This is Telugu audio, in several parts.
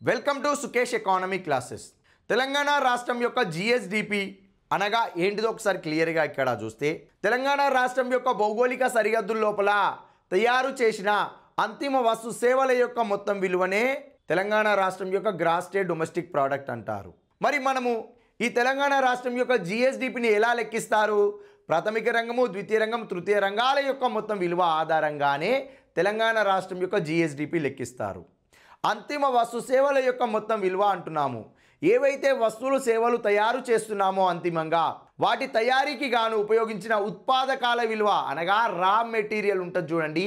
Welcome to Sukesh economy classes. Telangana రాష్ట్రం యొక్క జిఎస్డిపి అనగా ఏంటిదో ఒకసారి క్లియర్గా ఇక్కడ చూస్తే, తెలంగాణ రాష్ట్రం యొక్క భౌగోళిక సరిహద్దుల లోపల తయారు చేసిన అంతిమ వస్తు సేవల యొక్క మొత్తం విలువనే తెలంగాణ రాష్ట్రం యొక్క గ్రాస్ స్టేట్ డొమెస్టిక్ ప్రోడక్ట్ అంటారు. మరి మనము ఈ తెలంగాణ రాష్ట్రం యొక్క జిఎస్డిపిని ఎలా లెక్కిస్తారు? ప్రాథమిక రంగము, ద్వితీయ రంగం, తృతీయ రంగాల యొక్క మొత్తం విలువ ఆధారంగానే తెలంగాణ రాష్ట్రం యొక్క జిఎస్డిపి లెక్కిస్తారు. అంతిమ వస్తు సేవల యొక్క మొత్తం విలువ అంటున్నాము. ఏవైతే వస్తువులు సేవలు తయారు చేస్తున్నామో అంతిమంగా వాటి తయారీకి గాను ఉపయోగించిన ఉత్పాదకాల విలువ అనగా రా మెటీరియల్ ఉంటుంది చూడండి,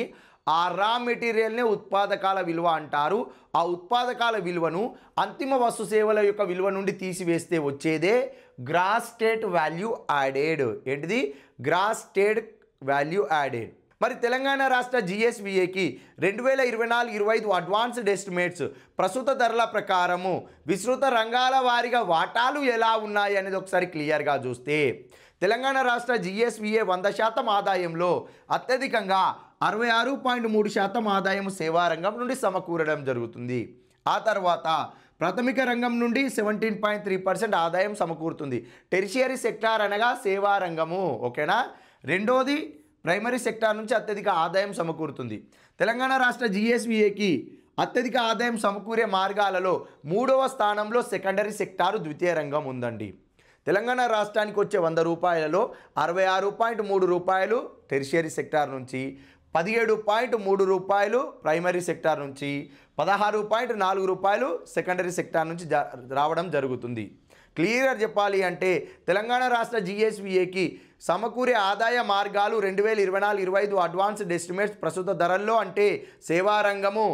ఆ రా మెటీరియల్నే ఉత్పాదకాల విలువ అంటారు. ఆ ఉత్పాదకాల విలువను అంతిమ వస్తు సేవల యొక్క విలువ నుండి తీసివేస్తే వచ్చేదే గ్రాస్ స్టేట్ వాల్యూ యాడెడ్. ఏంటిది? Gross state value added. మరి తెలంగాణ రాష్ట్ర జిఎస్విఏకి 2024-25 అడ్వాన్స్డ్ ఎస్టిమేట్స్ ప్రస్తుత ధరల ప్రకారము విస్తృత రంగాల వారీగా వాటాలు ఎలా ఉన్నాయి అనేది ఒకసారి క్లియర్గా చూస్తే, తెలంగాణ రాష్ట్ర జిఎస్విఏ 100% ఆదాయంలో అత్యధికంగా 66.3% ఆదాయం సేవా రంగం నుండి సమకూరడం జరుగుతుంది. ఆ తర్వాత ప్రాథమిక రంగం నుండి 17.3% ఆదాయం సమకూరుతుంది. టెరిషియరీ సెక్టార్ అనగా సేవా రంగము, ఓకేనా. రెండోది ప్రైమరీ సెక్టార్ నుంచి అత్యధిక ఆదాయం సమకూరుతుంది. తెలంగాణ రాష్ట్ర జిఎస్విఏకి అత్యధిక ఆదాయం సమకూరే మార్గాలలో 3వ స్థానంలో సెకండరీ సెక్టారు, ద్వితీయ రంగం ఉందండి. తెలంగాణ రాష్ట్రానికి వచ్చే 100 రూపాయలలో 66.3 రూపాయలు టెరిషియరీ సెక్టార్ నుంచి, 17.3 రూపాయలు ప్రైమరీ సెక్టార్ నుంచి, 16.4 రూపాయలు సెకండరీ సెక్టార్ నుంచి రావడం జరుగుతుంది. క్లియర్గా చెప్పాలి అంటే తెలంగాణ రాష్ట్ర జిఎస్విఏకి సమకూరే ఆదాయ మార్గాలు 2024-25 అడ్వాన్స్డ్ ఎస్టిమేట్స్ ప్రస్తుత ధరల్లో అంటే సేవా రంగము,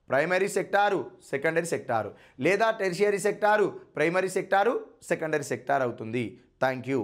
ప్రైమరీ సెక్టారు, సెకండరీ సెక్టారు, లేదా tertiary sector, primary sector, secondary sector అవుతుంది. Thank you.